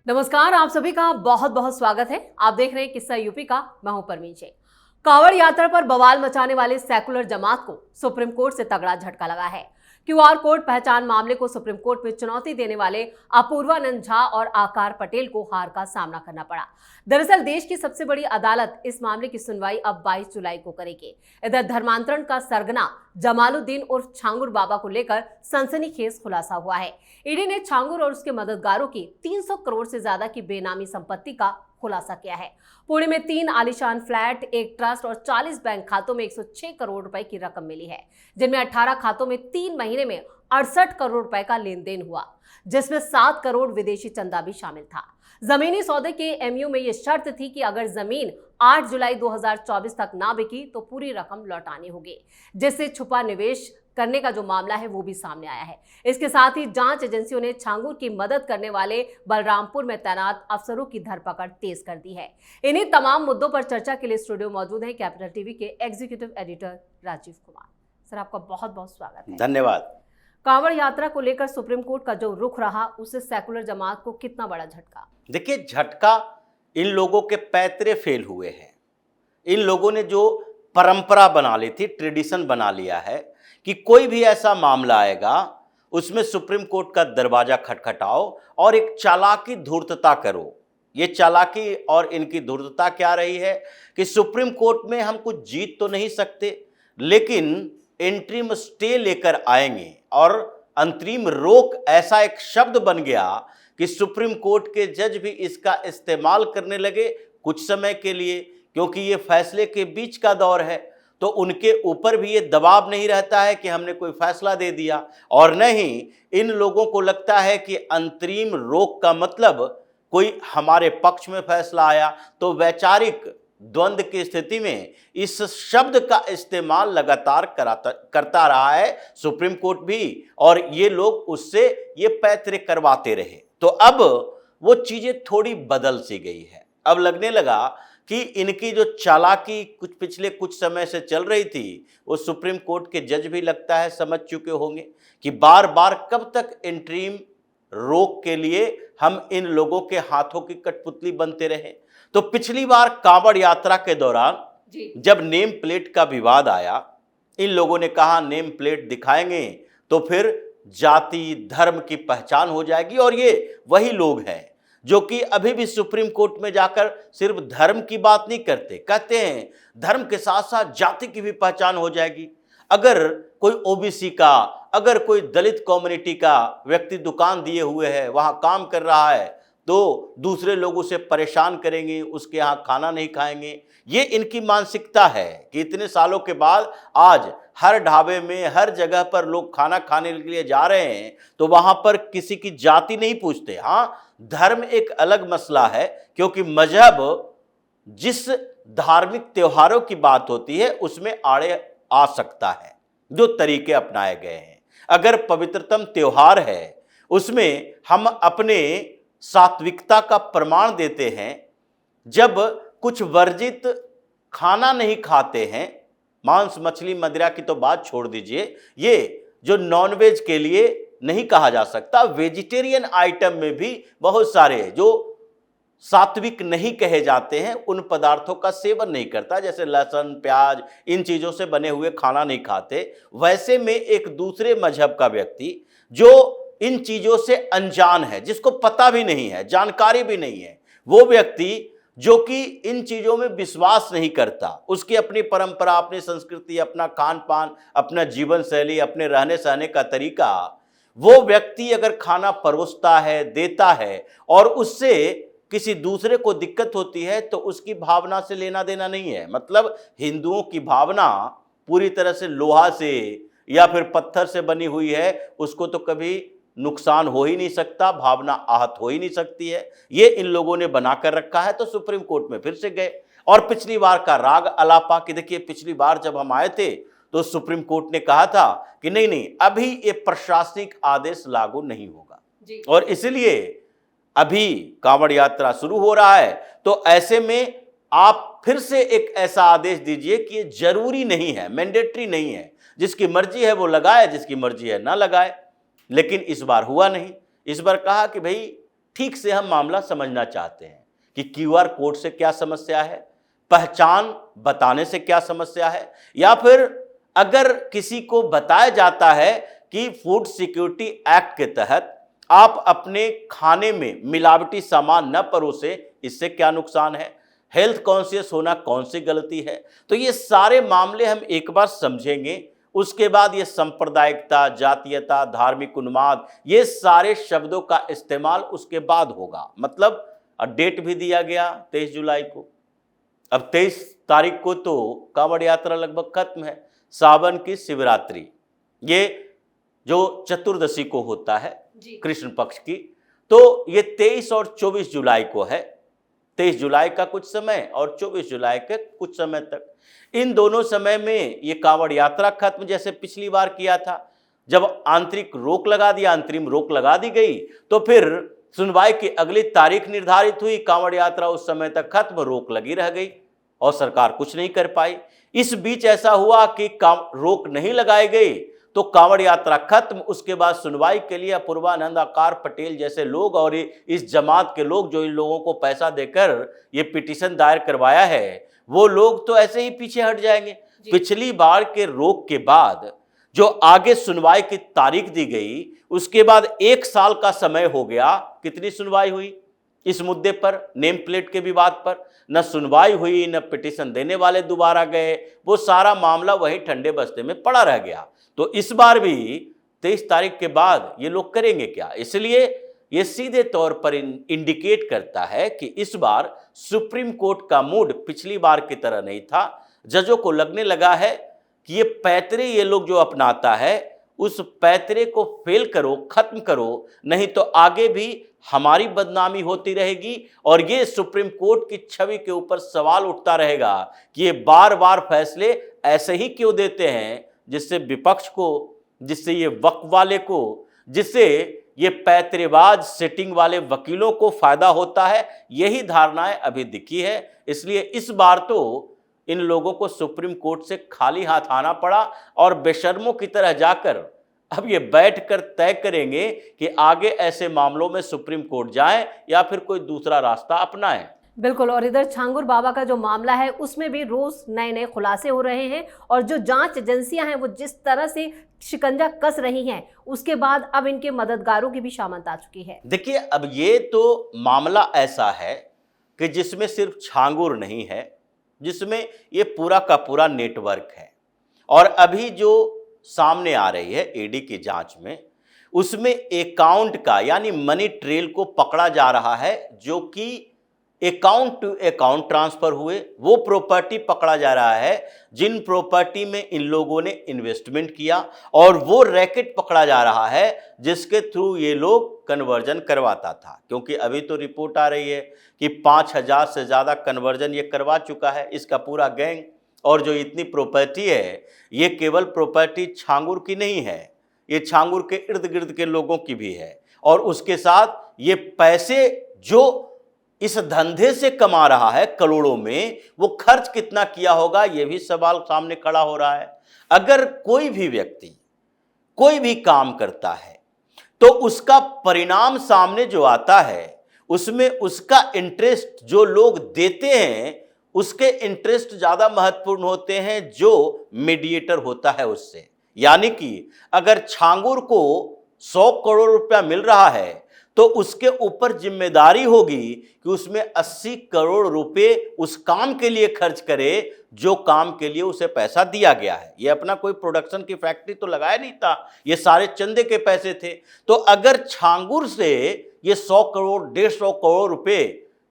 नमस्कार, आप सभी का बहुत बहुत स्वागत है। आप देख रहे हैं किस्सा यूपी का। मैं हूं परवीन शेख। कांवड़ यात्रा पर बवाल मचाने वाले सेकुलर जमात को सुप्रीम कोर्ट से तगड़ा झटका लगा है। क्यूआर कोड पहचान मामले को सुप्रीम कोर्ट में चुनौती देने वाले अपूर्वानंद झा और आकार पटेल को हार का सामना करना पड़ा। दरअसल देश की सबसे बड़ी अदालत इस मामले की सुनवाई अब 22 जुलाई को करेगी। इधर धर्मांतरण का सरगना जमालुद्दीन उर्फ छांगुर बाबा को लेकर सनसनीखेज खुलासा हुआ है। ईडी ने छांगुर और उसके मददगारों की 300 करोड़ से ज्यादा की बेनामी संपत्ति का खुलासा किया है। पुणे में 3 आलीशान फ्लैट, एक ट्रस्ट और 40 बैंक खातों में 106 करोड़ रुपए की रकम मिली है, जिनमें 18 खातों में 3 महीने में 68 करोड़ रुपए का लेन देन हुआ, जिसमें 7 करोड़ विदेशी चंदा भी शामिल था। जमीनी सौदे के एमयू में यह शर्त थी कि अगर जमीन 8 जुलाई 2024 तक ना बिकी तो पूरी रकम लौटानी होगी, जिससे छुपा निवेश करने का जो मामला है वो भी सामने आया है। इसके साथ ही जांच एजेंसियों ने छांगुर की मदद करने वाले बलरामपुर में तैनात अफसरों की धरपकड़ तेज कर दी है। इन्हीं तमाम मुद्दों पर चर्चा के लिए स्टूडियो मौजूद हैं कैपिटल टीवी के executive editor Rajiv Kumar. Sir, आपका बहुत बहुत स्वागत है। धन्यवाद। कांवड़ यात्रा को लेकर सुप्रीम कोर्ट का जो रुख रहा, उससे सेकुलर जमात को कितना बड़ा झटका? देखिए, झटका इन लोगों के पैतरे फेल हुए हैं। इन लोगों ने जो परंपरा बना ली थी, ट्रेडिशन बना लिया है कि कोई भी ऐसा मामला आएगा उसमें सुप्रीम कोर्ट का दरवाजा खटखटाओ और एक चालाकी धूर्तता करो। ये चालाकी और इनकी धूर्तता क्या रही है कि सुप्रीम कोर्ट में हम कुछ जीत तो नहीं सकते, लेकिन इंटरिम स्टे लेकर आएंगे। और अंतरिम रोक ऐसा एक शब्द बन गया कि सुप्रीम कोर्ट के जज भी इसका इस्तेमाल करने लगे कुछ समय के लिए, क्योंकि ये फैसले के बीच का दौर है, तो उनके ऊपर भी ये दबाव नहीं रहता है कि हमने कोई फैसला दे दिया। और नहीं, इन लोगों को लगता है कि अंतरिम रोक का मतलब कोई हमारे पक्ष में फैसला आया तो वैचारिक द्वंद्व की स्थिति में इस शब्द का इस्तेमाल लगातार करता रहा है सुप्रीम कोर्ट भी, और ये लोग उससे ये पैतरे करवाते रहे। तो अब वो चीजें थोड़ी बदल सी गई है। अब लगने लगा कि इनकी जो चालाकी पिछले कुछ समय से चल रही थी, वो सुप्रीम कोर्ट के जज भी लगता है समझ चुके होंगे कि बार बार कब तक इंटरिम रोक के लिए हम इन लोगों के हाथों की कठपुतली बनते रहे। तो पिछली बार कांवड़ यात्रा के दौरान जब नेम प्लेट का विवाद आया, इन लोगों ने कहा नेम प्लेट दिखाएंगे तो फिर जाति धर्म की पहचान हो जाएगी। और ये वही लोग हैं जो कि अभी भी सुप्रीम कोर्ट में जाकर सिर्फ धर्म की बात नहीं करते, कहते हैं धर्म के साथ साथ जाति की भी पहचान हो जाएगी। अगर कोई ओबीसी का, अगर कोई दलित कम्युनिटी का व्यक्ति दुकान दिए हुए है, वहां काम कर रहा है, तो दूसरे लोग उसे परेशान करेंगे, उसके यहाँ खाना नहीं खाएंगे। ये इनकी मानसिकता है कि इतने सालों के बाद आज हर ढाबे में, हर जगह पर लोग खाना खाने के लिए जा रहे हैं, तो वहां पर किसी की जाति नहीं पूछते। हाँ, धर्म एक अलग मसला है, क्योंकि मजहब जिस धार्मिक त्योहारों की बात होती है उसमें आड़े आ सकता है, जो तरीके अपनाए गए हैं। अगर पवित्रतम त्योहार है, उसमें हम अपने सात्विकता का प्रमाण देते हैं। जब कुछ वर्जित खाना नहीं खाते हैं, मांस मछली मदिरा की तो बात छोड़ दीजिए, ये जो नॉनवेज के लिए नहीं कहा जा सकता, वेजिटेरियन आइटम में भी बहुत सारे जो सात्विक नहीं कहे जाते हैं, उन पदार्थों का सेवन नहीं करता, जैसे लहसुन प्याज, इन चीजों से बने हुए खाना नहीं खाते। वैसे में एक दूसरे मजहब का व्यक्ति जो इन चीजों से अनजान है, जिसको पता भी नहीं है, जानकारी भी नहीं है, वो व्यक्ति जो कि इन चीजों में विश्वास नहीं करता, उसकी अपनी परंपरा, अपनी संस्कृति, अपना खान पान, अपना जीवन शैली, अपने रहने सहने का तरीका, वो व्यक्ति अगर खाना परोसता है, देता है और उससे किसी दूसरे को दिक्कत होती है, तो उसकी भावना से लेना देना नहीं है। मतलब हिंदुओं की भावना पूरी तरह से लोहा से या फिर पत्थर से बनी हुई है, उसको तो कभी नुकसान हो ही नहीं सकता, भावना आहत हो ही नहीं सकती है। ये इन लोगों ने बनाकर रखा है। तो सुप्रीम कोर्ट में फिर से गए और पिछली बार का राग अलापा कि देखिए, पिछली बार जब हम आए थे तो सुप्रीम कोर्ट ने कहा था कि नहीं, अभी ये प्रशासनिक आदेश लागू नहीं होगा, और इसलिए अभी कांवड़ यात्रा शुरू हो रहा है, तो ऐसे में आप फिर से एक ऐसा आदेश दीजिए कि ये जरूरी नहीं है, मैंडेटरी नहीं है, जिसकी मर्जी है वो लगाए, जिसकी मर्जी है ना लगाए। लेकिन इस बार हुआ नहीं। इस बार कहा कि भाई ठीक से हम मामला समझना चाहते हैं कि क्यूआर कोड से क्या समस्या है, पहचान बताने से क्या समस्या है, या फिर अगर किसी को बताया जाता है कि फूड सिक्योरिटी एक्ट के तहत आप अपने खाने में मिलावटी सामान न परोसे, इससे क्या नुकसान है, हेल्थ कॉन्शियस होना कौन सी गलती है। तो ये सारे मामले हम एक बार समझेंगे। उसके बाद ये सांप्रदायिकता, जातीयता, धार्मिक उन्माद, ये सारे शब्दों का इस्तेमाल उसके बाद होगा। मतलब डेट भी दिया गया 23 जुलाई को। अब 23 तारीख को तो कांवड़ यात्रा लगभग खत्म है। सावन की शिवरात्रि, ये जो चतुर्दशी को होता है कृष्ण पक्ष की, तो ये 23 और 24 जुलाई को है। 23 जुलाई का कुछ समय और 24 जुलाई के कुछ समय तक, इन दोनों समय में ये कांवड़ यात्रा खत्म, जैसे पिछली बार किया था। जब आंतरिक रोक लगा दी, अंतरिम रोक लगा दी गई, तो फिर सुनवाई की अगली तारीख निर्धारित हुई। कांवड़ यात्रा उस समय तक खत्म, रोक लगी रह गई और सरकार कुछ नहीं कर पाई। इस बीच ऐसा हुआ कि रोक नहीं लगाई गई तो कांवड़ यात्रा खत्म। उसके बाद सुनवाई के लिए अपूर्वानंद आकार पटेल जैसे लोग और इस जमात के लोग, जो इन लोगों को पैसा देकर ये पिटीशन दायर करवाया है, वो लोग तो ऐसे ही पीछे हट जाएंगे। पिछली बार के रोक के बाद जो आगे सुनवाई की तारीख दी गई, उसके बाद 1 साल का समय हो गया। कितनी सुनवाई हुई इस मुद्दे पर, नेम प्लेट के विवाद पर? न सुनवाई हुई, न पिटीशन देने वाले दोबारा गए, वो सारा मामला वहीं ठंडे बस्ते में पड़ा रह गया। तो इस बार भी 23 तारीख के बाद ये लोग करेंगे क्या? इसलिए ये सीधे तौर पर इंडिकेट करता है कि इस बार सुप्रीम कोर्ट का मूड पिछली बार की तरह नहीं था। जजों को लगने लगा है कि ये पैतरे ये लोग जो अपनाता है, उस पैतरे को फेल करो, खत्म करो, नहीं तो आगे भी हमारी बदनामी होती रहेगी। और ये सुप्रीम कोर्ट की छवि के ऊपर सवाल उठता रहेगा कि ये बार बार फैसले ऐसे ही क्यों देते हैं, जिससे विपक्ष को, जिससे ये वक्फ वाले को, जिससे ये पैतरेबाज सेटिंग वाले वकीलों को फायदा होता है। यही धारणाएं अभी दिखी है। इसलिए इस बार तो इन लोगों को सुप्रीम कोर्ट से खाली हाथ आना पड़ा और बेशर्मों की तरह जाकर अब ये बैठकर तय करेंगे कि आगे ऐसे मामलों में सुप्रीम कोर्ट जाएं या फिर कोई दूसरा रास्ता अपनाएं। बिल्कुल। और इधर छांगुर बाबा का जो मामला है, उसमें भी रोज नए नए खुलासे हो रहे हैं और जो जांच एजेंसियां हैं वो जिस तरह से शिकंजा कस रही हैं, उसके बाद अब इनके मददगारों की भी शामत आ चुकी है। देखिए, अब ये तो मामला ऐसा है कि जिसमें सिर्फ छांगुर नहीं है, जिसमें ये पूरा का पूरा नेटवर्क है। और अभी जो सामने आ रही है ईडी की जांच में, उसमें अकाउंट का यानी मनी ट्रेल को पकड़ा जा रहा है, जो कि अकाउंट टू अकाउंट ट्रांसफर हुए, वो प्रॉपर्टी पकड़ा जा रहा है जिन प्रॉपर्टी में इन लोगों ने इन्वेस्टमेंट किया, और वो रैकेट पकड़ा जा रहा है जिसके थ्रू ये लोग कन्वर्जन करवाता था। क्योंकि अभी तो रिपोर्ट आ रही है कि 5000 से ज़्यादा कन्वर्जन ये करवा चुका है, इसका पूरा गैंग। और जो इतनी प्रॉपर्टी है, ये केवल प्रॉपर्टी छांगुर की नहीं है, ये छांगुर के इर्द गिर्द के लोगों की भी है। और उसके साथ ये पैसे जो इस धंधे से कमा रहा है करोड़ों में, वो खर्च कितना किया होगा, ये भी सवाल सामने खड़ा हो रहा है। अगर कोई भी व्यक्ति कोई भी काम करता है तो उसका परिणाम सामने जो आता है, उसमें उसका इंटरेस्ट जो लोग देते हैं, उसके इंटरेस्ट ज़्यादा महत्वपूर्ण होते हैं जो मीडिएटर होता है उससे। यानी कि अगर छांगुर को 100 करोड़ रुपया मिल रहा है तो उसके ऊपर जिम्मेदारी होगी कि उसमें 80 करोड़ रुपए उस काम के लिए खर्च करे जो काम के लिए उसे पैसा दिया गया है। ये अपना कोई प्रोडक्शन की फैक्ट्री तो लगाया नहीं था, ये सारे चंदे के पैसे थे। तो अगर छांगुर से ये 100 करोड़ 150 करोड़ रुपए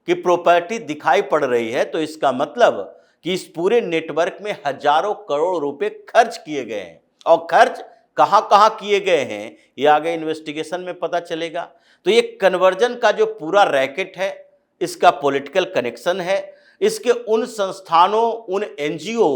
की प्रॉपर्टी दिखाई पड़ रही है, तो इसका मतलब कि इस पूरे नेटवर्क में हजारों करोड़ रुपए खर्च किए गए हैं। और खर्च कहाँ किए गए हैं, ये आगे इन्वेस्टिगेशन में पता चलेगा। तो ये कन्वर्जन का जो पूरा रैकेट है, इसका पॉलिटिकल कनेक्शन है, इसके उन संस्थानों, उन एनजीओ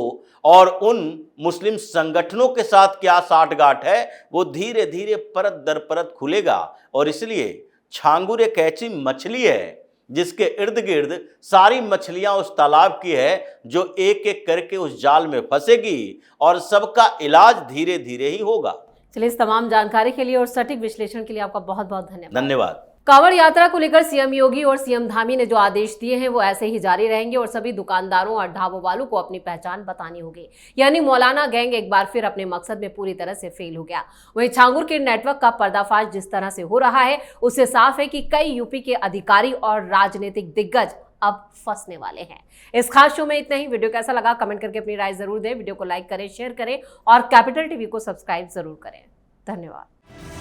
और उन मुस्लिम संगठनों के साथ क्या साठगांठ है, वो धीरे धीरे परत दर परत खुलेगा। और इसलिए छांगुर एक ऐसी मछली है जिसके इर्द गिर्द सारी मछलियां उस तालाब की है, जो एक एक करके उस जाल में फंसेगी और सबका इलाज धीरे धीरे ही होगा। चलिए, इस तमाम जानकारी के लिए और सटीक विश्लेषण के लिए आपका बहुत बहुत धन्यवाद। धन्यवाद। कांवड़ यात्रा को लेकर सीएम योगी और सीएम धामी ने जो आदेश दिए हैं वो ऐसे ही जारी रहेंगे और सभी दुकानदारों और ढाबों वालों को अपनी पहचान बतानी होगी। यानी मौलाना गैंग एक बार फिर अपने मकसद में पूरी तरह से फेल हो गया। वहीं छांगुर के नेटवर्क का पर्दाफाश जिस तरह से हो रहा है उससे साफ है कि कई यूपी के अधिकारी और राजनीतिक दिग्गज अब फंसने वाले हैं। इस खास शो में इतना ही। वीडियो कैसा लगा कमेंट करके अपनी राय जरूर दें। वीडियो को लाइक करें, शेयर करें और कैपिटल टीवी को सब्सक्राइब जरूर करें। धन्यवाद।